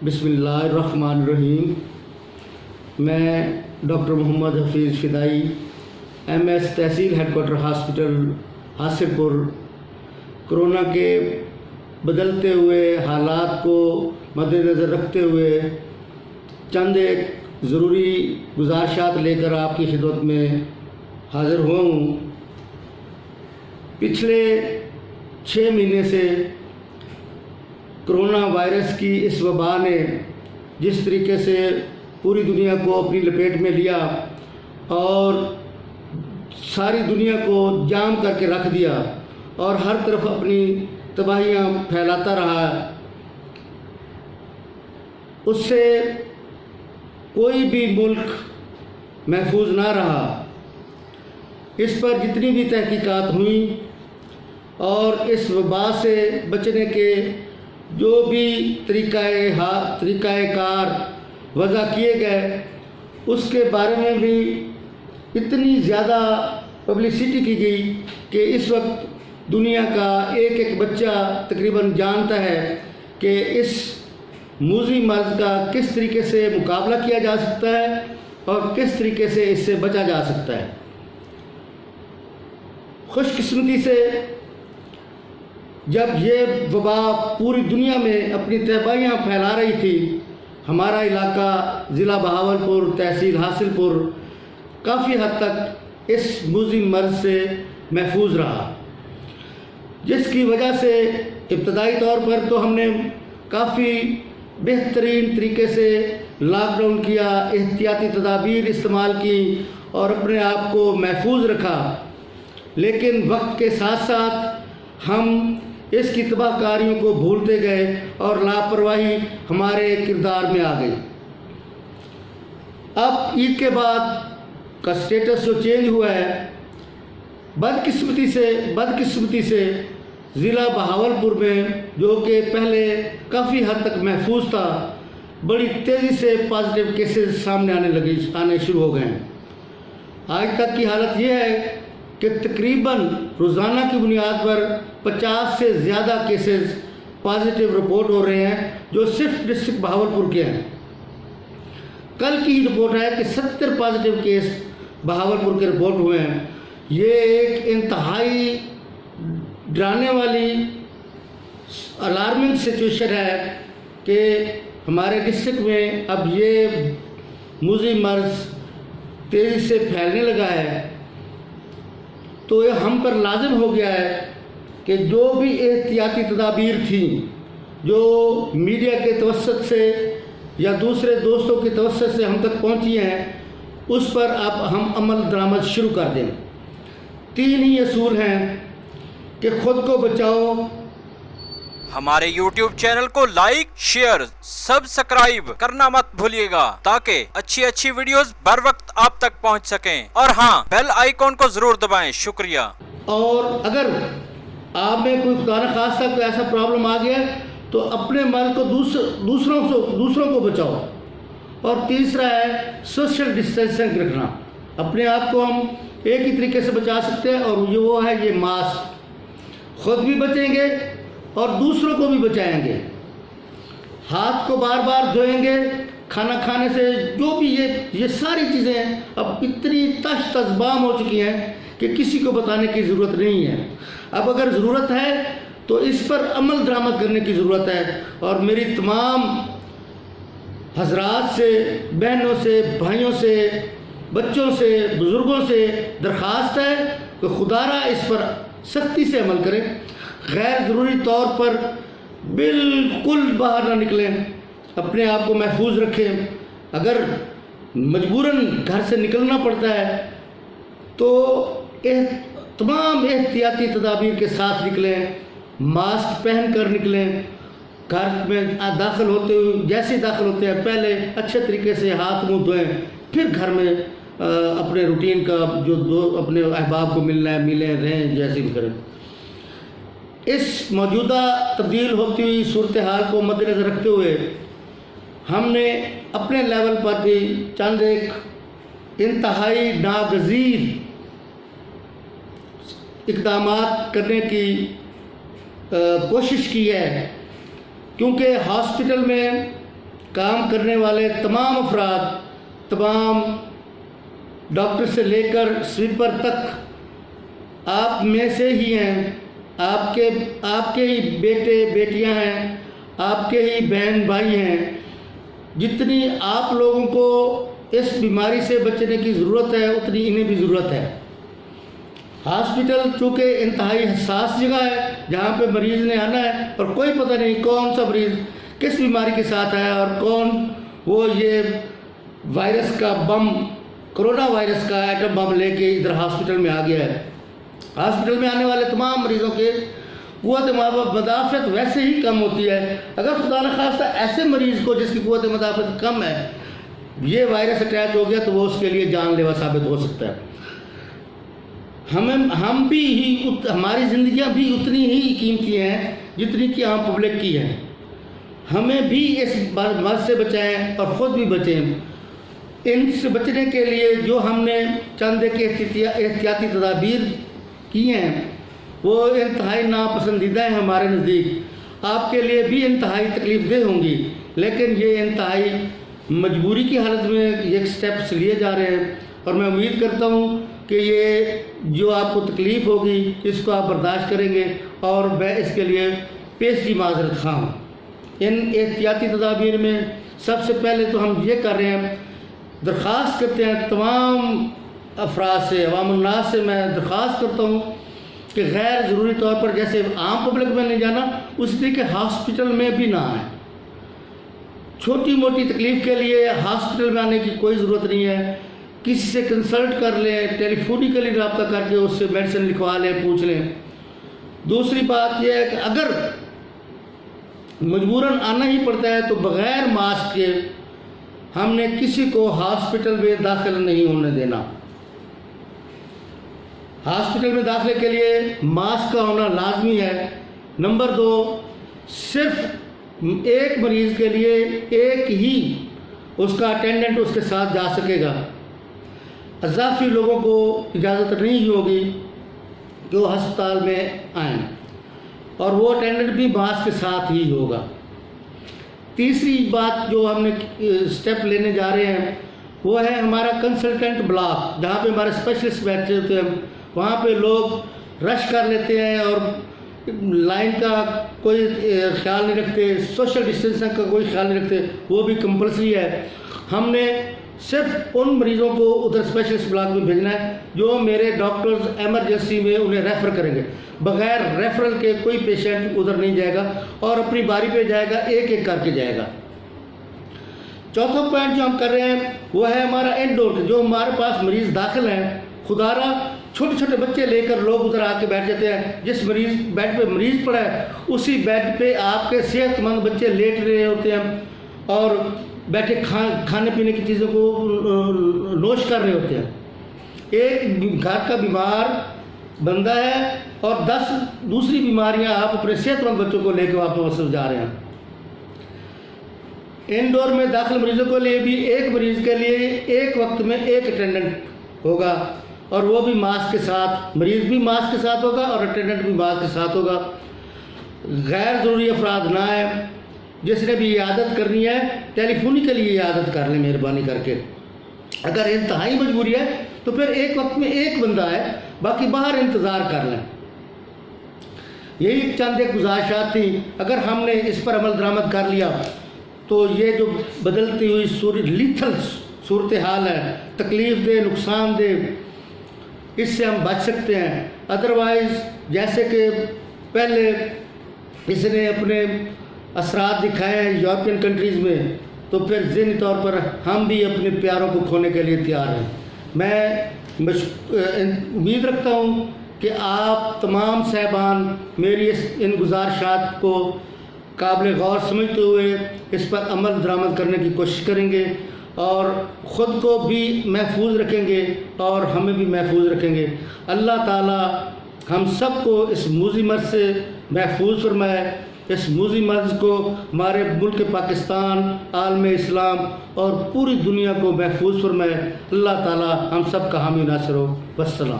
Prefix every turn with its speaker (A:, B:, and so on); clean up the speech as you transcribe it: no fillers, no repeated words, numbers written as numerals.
A: बिस्मिल्लाहिर्रहमानिर्रहीम। मैं doctor Mohammad Hafeez फ़िदाई, MS तहसील headquarter hospital Hasilpur, corona के बदलते हुए हालात को मद्देनज़र रखते हुए चंद एक ज़रूरी गुज़ारिशात लेकर आपकी खिदमत में हाज़िर हुआ हूँ। पिछले 6 महीने से कोरोना वायरस की इस वबा ने जिस तरीके से पूरी दुनिया को अपनी लपेट में लिया और सारी दुनिया को जाम करके रख दिया और हर तरफ अपनी तबाहियाँ फैलाता रहा, उससे कोई भी मुल्क महफूज ना रहा। इस पर जितनी भी तहकीकात हुई और इस वबा से बचने के जो भी तरीक़ाकार वज़ा किए गए, उसके बारे में भी इतनी ज़्यादा पब्लिसिटी की गई कि इस वक्त दुनिया का एक एक बच्चा तकरीबन जानता है कि इस मूज़ी मर्ज़ का किस तरीके से मुकाबला किया जा सकता है और किस तरीके से इससे बचा जा सकता है। खुशकिस्मती से जब ये वबा पूरी दुनिया में अपनी तबाहियाँ फैला रही थी, हमारा इलाका ज़िला बहावलपुर, तहसील हासिलपुर काफ़ी हद तक इस मूज़ी मर्ज़ से महफूज रहा, जिसकी वजह से इब्तदाई तौर पर तो हमने काफ़ी बेहतरीन तरीके से लॉकडाउन किया, एहतियाती तदाबीर इस्तेमाल की और अपने आप को महफूज रखा। लेकिन वक्त के साथ साथ हम इसकी तबाहकारियों को भूलते गए और लापरवाही हमारे किरदार में आ गई। अब ईद के बाद का स्टेटस जो चेंज हुआ है, बदकिस्मती से ज़िला बहावलपुर में, जो कि पहले काफ़ी हद तक महफूज था, बड़ी तेज़ी से पॉजिटिव केसेस सामने आने शुरू हो गए हैं। आज तक की हालत ये है कि तकरीबन रोज़ाना की बुनियाद पर 50 से ज़्यादा केसेस पॉजिटिव रिपोर्ट हो रहे हैं, जो सिर्फ डिस्ट्रिक्ट बहावलपुर के हैं। कल की रिपोर्ट है कि 70 पॉजिटिव केस बहावलपुर के रिपोर्ट हुए हैं। ये एक इंतहाई डराने वाली अलार्मिंग सिचुएशन है कि हमारे डिस्ट्रिक्ट में अब ये मूज़ी मर्ज़ तेज़ी से फैलने लगा है। तो ये हम पर लाजिम हो गया है कि जो भी एहतियाती तदाबीर थी, जो मीडिया के तवस्सुत से या दूसरे दोस्तों के तवस्सुत से हम तक पहुंची हैं, उस पर अब हम अमल दरामद शुरू कर दें। 3 ही असूल हैं कि खुद को बचाओ,
B: हमारे YouTube चैनल को लाइक, शेयर, सब्सक्राइब करना मत भूलिएगा, ताकि अच्छी वीडियोस बर वक्त आप तक पहुंच सकें। और हाँ, बेल आइकॉन को जरूर दबाएं। शुक्रिया।
A: और अगर आप में कोई खुदा न खास्ता कोई ऐसा प्रॉब्लम आ गया तो अपने मर्ज़ को दूसरों को बचाओ। और तीसरा है सोशल डिस्टेंसिंग रखना। अपने आप को हम एक ही तरीके से बचा सकते हैं और वो है ये मास्क। खुद भी बचेंगे और दूसरों को भी बचाएंगे। हाथ को बार बार धोएंगे, खाना खाने से जो भी ये सारी चीज़ें अब इतनी तज़बाम हो चुकी हैं कि किसी को बताने की ज़रूरत नहीं है। अब अगर ज़रूरत है तो इस पर अमल दरामद करने की ज़रूरत है। और मेरी तमाम हज़रात से, बहनों से, भाइयों से, बच्चों से, बुज़ुर्गों से दरख्वास्त है कि खुदारा इस पर सख्ती से अमल करें। गैर ज़रूरी तौर पर बिल्कुल बाहर ना निकलें, अपने आप को महफूज रखें। अगर मजबूरन घर से निकलना पड़ता है तो तमाम एहतियाती तदाबीर के साथ निकलें, मास्क पहन कर निकलें। घर में दाखिल होते हैं पहले अच्छे तरीके से हाथ मुंह धोएं, फिर घर में अपने रूटीन का अपने अहबाब को मिलना है मिलें, रहें, जैसे भी करें। इस मौजूदा तब्दील होती हुई सूरत हाल को मद्देनज़र रखते हुए हमने अपने लेवल पर भी चंद एक इंतहाई नागज़ीर इक़दामात करने की कोशिश की है, क्योंकि हॉस्पिटल में काम करने वाले तमाम अफराद, तमाम डॉक्टर से लेकर स्वीपर तक आप में से ही हैं। आपके ही बेटे बेटियां हैं, आपके ही बहन भाई हैं। जितनी आप लोगों को इस बीमारी से बचने की ज़रूरत है, उतनी इन्हें भी ज़रूरत है। हॉस्पिटल चूँकि इंतहाई हसास जगह है जहाँ पे मरीज़ ने आना है और कोई पता नहीं कौन सा मरीज़ किस बीमारी के साथ है और कौन वो ये वायरस का बम, कोरोना वायरस का एटम बम लेके इधर हॉस्पिटल में आ गया है। हॉस्पिटल में आने वाले तमाम मरीज़ों के क़ुव्वत मदाफ़त वैसे ही कम होती है। अगर खुदा न खास्ता ऐसे मरीज़ को जिसकी क़ुव्वत मदाफ़त कम है ये वायरस अटैच हो गया तो वो उसके लिए जानलेवा साबित हो सकता है। हमारी ज़िंदगियाँ भी उतनी ही कीमती हैं जितनी कि आम पब्लिक की हैं। हमें भी इस मर्ज़ से बचाएं और ख़ुद भी बचें। इनसे बचने के लिए जो हमने चंद के एहतियाती तदाबीर की हैं वो इंतहाई नापसंदीदा हैं हमारे नज़दीक। आपके लिए भी इंतहाई तकलीफ़देह होंगी, लेकिन ये इंतहाई मजबूरी की हालत में ये स्टेप्स लिए जा रहे हैं और मैं उम्मीद करता हूँ कि ये जो आपको तकलीफ़ होगी इसको आप बर्दाश्त करेंगे और मैं इसके लिए पेश की माज़रत ख़्वाह हूँ। इन एहतियाती तदाबीर में सबसे पहले तो हम ये कर रहे हैं, दरख्वास्त करते हैं तमाम अफराद से, अवामुन्नास से मैं दरख्वास्त करता हूँ कि गैर ज़रूरी तौर पर जैसे आम पब्लिक में नहीं जाना, उसी तरीके हॉस्पिटल में भी ना आए। छोटी मोटी तकलीफ़ के लिए हॉस्पिटल में आने की कोई ज़रूरत नहीं है। किसी से कंसल्ट कर लें, टेलीफोनिकली रब्ता करके उससे मेडिसिन लिखवा लें, पूछ लें। दूसरी बात यह है कि अगर मजबूरन आना ही पड़ता है तो बग़ैर मास्क के हमने किसी को हॉस्पिटल में दाखिल नहीं होने देना। हॉस्पिटल में दाखिले के लिए मास्क का होना लाजमी है। नंबर 2, सिर्फ एक मरीज़ के लिए एक ही उसका अटेंडेंट उसके साथ जा सकेगा। अज़ाफ़ी लोगों को इजाज़त नहीं होगी कि वो अस्पताल में आएँ और वो अटेंडेंट भी मास्क के साथ ही होगा। तीसरी बात जो हमने स्टेप लेने जा रहे हैं वो है हमारा कंसल्टेंट ब्लॉक, जहाँ पे हमारे स्पेशलिस्ट बैठे होते हैं। वहाँ पे लोग रश कर लेते हैं और लाइन का कोई ख्याल नहीं रखते, सोशल डिस्टेंसिंग का कोई ख्याल नहीं रखते, वो भी कंपल्सरी है। हमने सिर्फ उन मरीज़ों को उधर स्पेशलिस्ट ब्लॉक में भेजना है जो मेरे डॉक्टर्स एमरजेंसी में उन्हें रेफ़र करेंगे। बग़ैर रेफरल के कोई पेशेंट उधर नहीं जाएगा और अपनी बारी पे जाएगा, एक एक करके जाएगा। चौथा पॉइंट जो हम कर रहे हैं वो है हमारा इंडोर, जो हमारे पास मरीज़ दाखिल हैं, खुदारा छोटे छोटे बच्चे लेकर लोग उधर आके बैठ जाते हैं। जिस बेड पे मरीज़ पड़ा है उसी बेड पे आपके सेहतमंद बच्चे लेट रहे होते हैं और बैठे खाने पीने की चीज़ों को नोश कर रहे होते हैं। एक घर का बीमार बंदा है और 10 दूसरी बीमारियां आप अपने सेहतमंद बच्चों को लेकर वापस जा रहे हैं। इंडोर में दाखिल मरीजों के लिए भी एक मरीज़ के लिए एक वक्त में एक अटेंडेंट होगा और वो भी मास्क के साथ, मरीज़ भी मास्क के साथ होगा और अटेंडेंट भी मास्क के साथ होगा। गैर ज़रूरी अफराद ना आए। जिसने भी इयादत करनी है टेलीफोनिकली इयादत कर लें मेहरबानी करके। अगर इंतहाई मजबूरी है तो फिर एक वक्त में एक बंदा है, बाकी बाहर इंतज़ार कर लें। यही चंद एक गुजारिशात थी। अगर हमने इस पर अमल दरामद कर लिया तो ये जो बदलती हुई लीथल सूरत हाल है, तकलीफ़ दे, नुकसान दे, इससे हम बच सकते हैं। अदरवाइज़ जैसे कि पहले इसने अपने असरात दिखाए हैं यूरोपियन कंट्रीज़ में, तो फिर ज़हनी तौर पर हम भी अपने प्यारों को खोने के लिए तैयार हैं। मैं उम्मीद रखता हूँ कि आप तमाम साहिबान मेरी इन गुजारिशात को काबिल गौर समझते हुए इस पर अमल दरामद करने की कोशिश करेंगे और ख़ुद को भी महफूज रखेंगे और हमें भी महफूज रखेंगे। अल्लाह ताला हम सब को इस मूज़ी मर्ज़ से महफूज फरमाए। इस मूज़ी मर्ज़ को हमारे मुल्क पाकिस्तान, आलम इस्लाम और पूरी दुनिया को महफूज फरमाए। अल्लाह ताला हम सब का हामी नासिर हो। वस्सलाम।